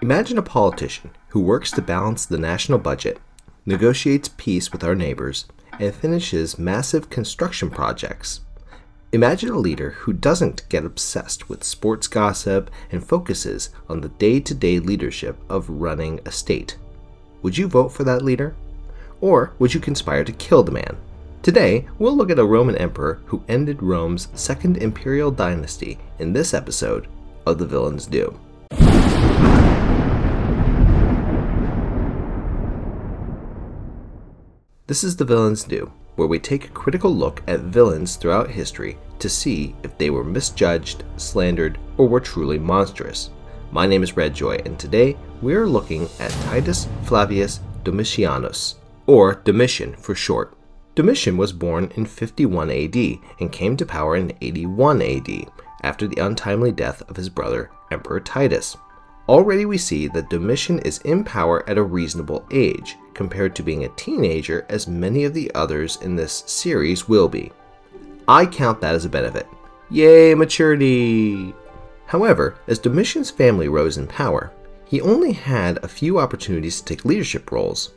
Imagine a politician who works to balance the national budget, negotiates peace with our neighbors, and finishes massive construction projects. Imagine a leader who doesn't get obsessed with sports gossip and focuses on the day-to-day leadership of running a state. Would you vote for that leader? Or would you conspire to kill the man? Today, we'll look at a Roman emperor who ended Rome's second imperial dynasty in this episode of The Villain's Due. This is The Villain's Due, where we take a critical look at villains throughout history to see if they were misjudged, slandered, or were truly monstrous. My name is Redjoy, and today we are looking at Titus Flavius Domitianus, or Domitian for short. Domitian was born in 51 AD and came to power in 81 AD, after the untimely death of his brother, Emperor Titus. Already we see that Domitian is in power at a reasonable age, compared to being a teenager as many of the others in this series will be. I count that as a benefit. Yay, maturity! However, as Domitian's family rose in power, he only had a few opportunities to take leadership roles.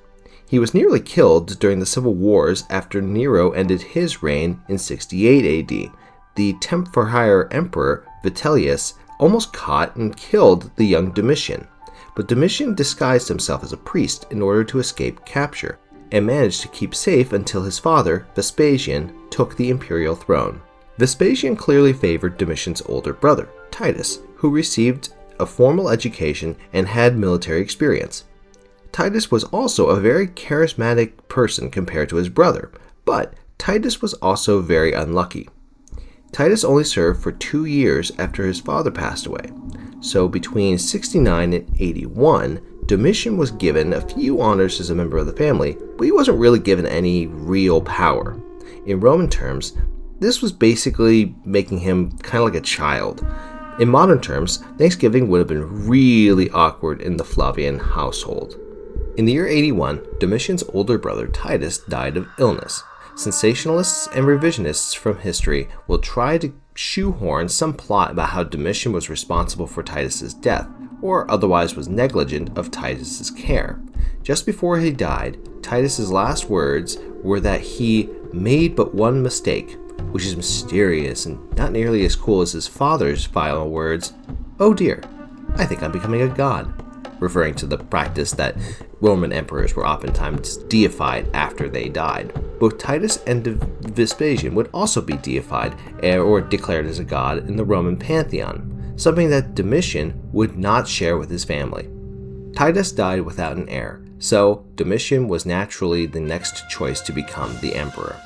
He was nearly killed during the civil wars after Nero ended his reign in 68 AD. The temp-for-hire emperor, Vitellius, almost caught and killed the young Domitian. But Domitian disguised himself as a priest in order to escape capture, and managed to keep safe until his father, Vespasian, took the imperial throne. Vespasian clearly favored Domitian's older brother, Titus, who received a formal education and had military experience. Titus was also a very charismatic person compared to his brother, but Titus was also very unlucky. Titus only served for 2 years after his father passed away, so between 69 and 81, Domitian was given a few honors as a member of the family, but he wasn't really given any real power. In Roman terms, this was basically making him kind of like a child. In modern terms, Thanksgiving would have been really awkward in the Flavian household. In the year 81, Domitian's older brother Titus died of illness. Sensationalists and revisionists from history will try to shoehorn some plot about how Domitian was responsible for Titus's death, or otherwise was negligent of Titus's care. Just before he died, Titus's last words were that he made but one mistake, which is mysterious and not nearly as cool as his father's final words, "Oh dear, I think I'm becoming a god," referring to the practice that Roman emperors were oftentimes deified after they died. Both Titus and Vespasian would also be deified or declared as a god in the Roman pantheon, something that Domitian would not share with his family. Titus died without an heir, so Domitian was naturally the next choice to become the emperor.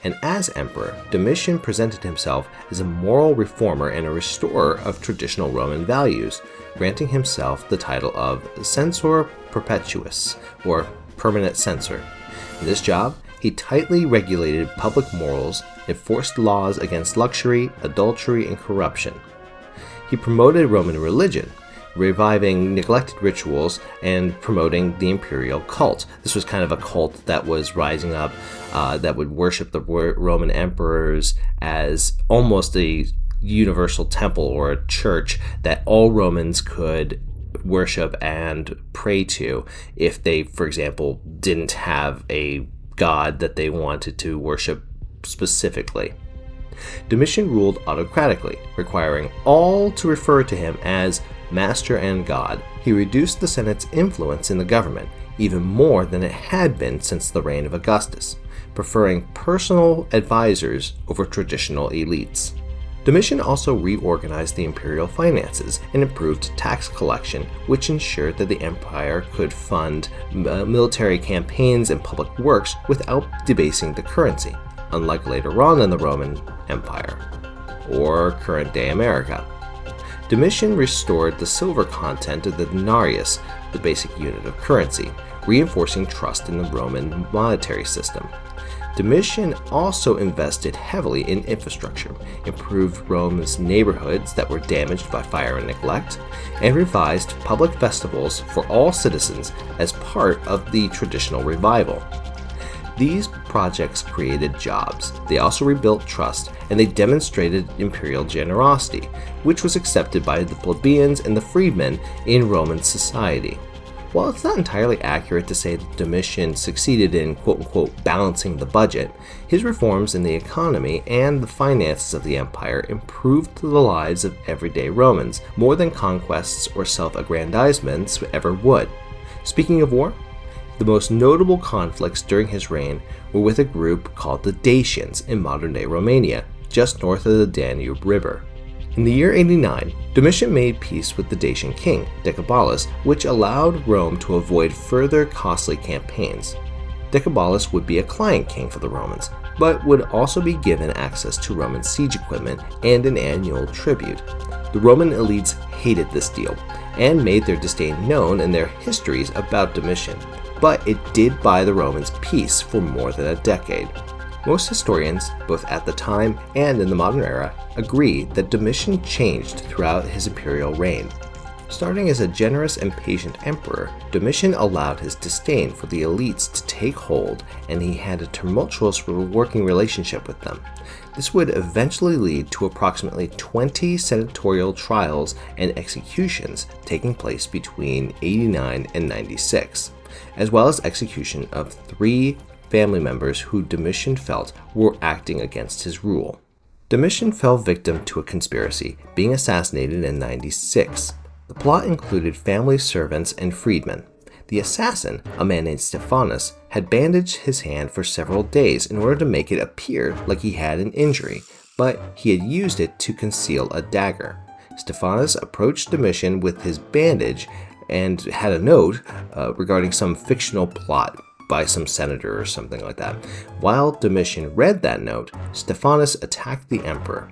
And as emperor, Domitian presented himself as a moral reformer and a restorer of traditional Roman values, granting himself the title of Censor Perpetuus, or permanent censor. In this job, he tightly regulated public morals, enforced laws against luxury, adultery, and corruption. He promoted Roman religion, reviving neglected rituals and promoting the imperial cult. This was kind of a cult that was rising up that would worship the Roman emperors as almost a universal temple or a church that all Romans could worship and pray to if they, for example, didn't have a god that they wanted to worship specifically. Domitian ruled autocratically, requiring all to refer to him as master and god. He reduced the Senate's influence in the government, even more than it had been since the reign of Augustus, preferring personal advisors over traditional elites. Domitian also reorganized the imperial finances and improved tax collection, which ensured that the empire could fund military campaigns and public works without debasing the currency, unlike later on in the Roman Empire, or current-day America. Domitian restored the silver content of the denarius, the basic unit of currency, reinforcing trust in the Roman monetary system. Domitian also invested heavily in infrastructure, improved Rome's neighborhoods that were damaged by fire and neglect, and revised public festivals for all citizens as part of the traditional revival. These projects created jobs, they also rebuilt trust, and they demonstrated imperial generosity, which was accepted by the plebeians and the freedmen in Roman society. While it's not entirely accurate to say that Domitian succeeded in quote-unquote balancing the budget, his reforms in the economy and the finances of the empire improved the lives of everyday Romans more than conquests or self-aggrandizements ever would. Speaking of war, the most notable conflicts during his reign were with a group called the Dacians in modern-day Romania, just north of the Danube River. In the year 89, Domitian made peace with the Dacian king, Decebalus, which allowed Rome to avoid further costly campaigns. Decebalus would be a client king for the Romans, but would also be given access to Roman siege equipment and an annual tribute. The Roman elites hated this deal, and made their disdain known in their histories about Domitian, but it did buy the Romans peace for more than a decade. Most historians, both at the time and in the modern era, agree that Domitian changed throughout his imperial reign. Starting as a generous and patient emperor, Domitian allowed his disdain for the elites to take hold, and he had a tumultuous working relationship with them. This would eventually lead to approximately 20 senatorial trials and executions taking place between 89 and 96, as well as execution of 3 family members who Domitian felt were acting against his rule. Domitian fell victim to a conspiracy, being assassinated in 96. The plot included family servants and freedmen. The assassin, a man named Stephanus, had bandaged his hand for several days in order to make it appear like he had an injury, but he had used it to conceal a dagger. Stephanus approached Domitian with his bandage and had a note regarding some fictional plot by some senator or something like that. While Domitian read that note, Stephanus attacked the emperor.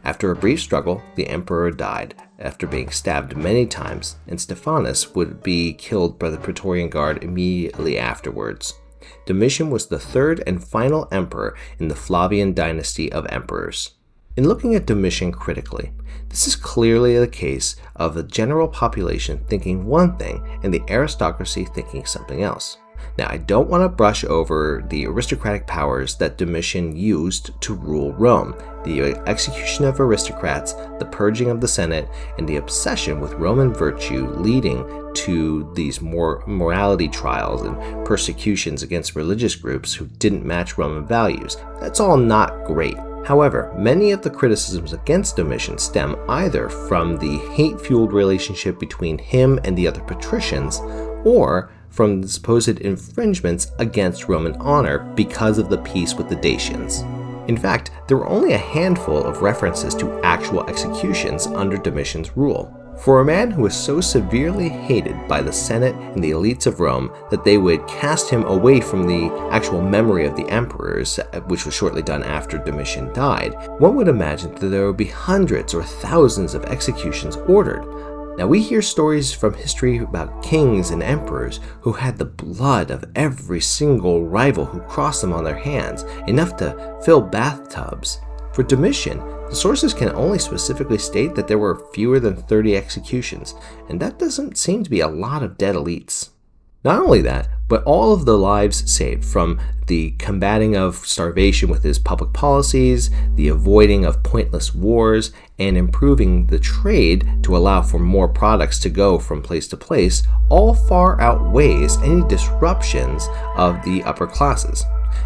After a brief struggle, the emperor died after being stabbed many times, and Stephanus would be killed by the Praetorian Guard immediately afterwards. Domitian was the 3rd and final emperor in the Flavian Dynasty of emperors. In looking at Domitian critically, this is clearly the case of the general population thinking one thing and the aristocracy thinking something else. Now, I don't want to brush over the aristocratic powers that Domitian used to rule Rome, the execution of aristocrats, the purging of the Senate, and the obsession with Roman virtue leading to these morality trials and persecutions against religious groups who didn't match Roman values. That's all not great. However, many of the criticisms against Domitian stem either from the hate-fueled relationship between him and the other patricians, or from the supposed infringements against Roman honor because of the peace with the Dacians. In fact, there were only a handful of references to actual executions under Domitian's rule. For a man who was so severely hated by the Senate and the elites of Rome that they would cast him away from the actual memory of the emperors, which was shortly done after Domitian died, one would imagine that there would be hundreds or thousands of executions ordered. Now, we hear stories from history about kings and emperors who had the blood of every single rival who crossed them on their hands, enough to fill bathtubs. For Domitian, the sources can only specifically state that there were fewer than 30 executions, and that doesn't seem to be a lot of dead elites. Not only that, but all of the lives saved from the combating of starvation with his public policies, the avoiding of pointless wars, and improving the trade to allow for more products to go from place to place, all far outweighs any disruptions of the upper classes.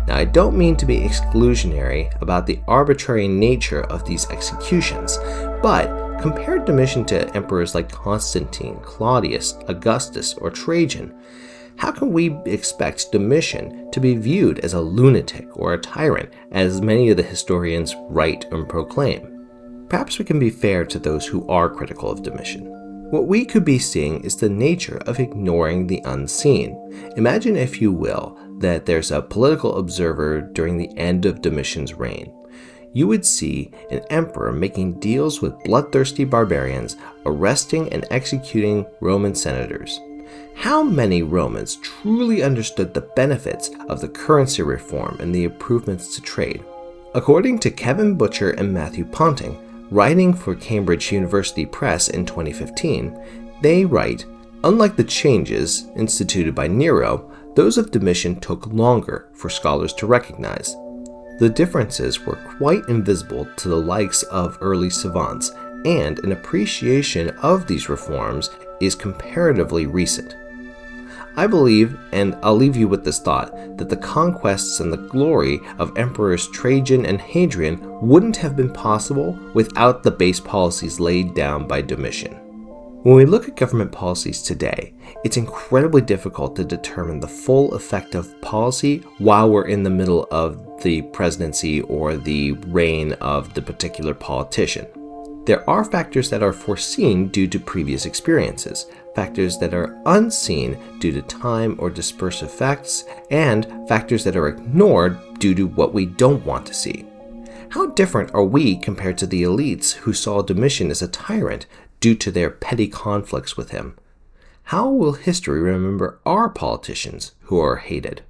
Now, I don't mean to be exclusionary about the arbitrary nature of these executions, but compare Domitian to emperors like Constantine, Claudius, Augustus, or Trajan. How can we expect Domitian to be viewed as a lunatic or a tyrant, as many of the historians write and proclaim? Perhaps we can be fair to those who are critical of Domitian. What we could be seeing is the nature of ignoring the unseen. Imagine, if you will, that there's a political observer during the end of Domitian's reign. You would see an emperor making deals with bloodthirsty barbarians, arresting and executing Roman senators. How many Romans truly understood the benefits of the currency reform and the improvements to trade? According to Kevin Butcher and Matthew Ponting, writing for Cambridge University Press in 2015, they write, "Unlike the changes instituted by Nero, Those of Domitian took longer for scholars to recognize. The differences were quite invisible to the likes of early savants, and an appreciation of these reforms is comparatively recent. I believe, and I'll leave you with this thought, that the conquests and the glory of Emperors Trajan and Hadrian wouldn't have been possible without the base policies laid down by Domitian. When we look at government policies today, it's incredibly difficult to determine the full effect of policy while we're in the middle of the presidency or the reign of the particular politician. There are factors that are foreseen due to previous experiences, factors that are unseen due to time or dispersive effects, and factors that are ignored due to what we don't want to see. How different are we compared to the elites who saw Domitian as a tyrant due to their petty conflicts with him? How will history remember our politicians who are hated?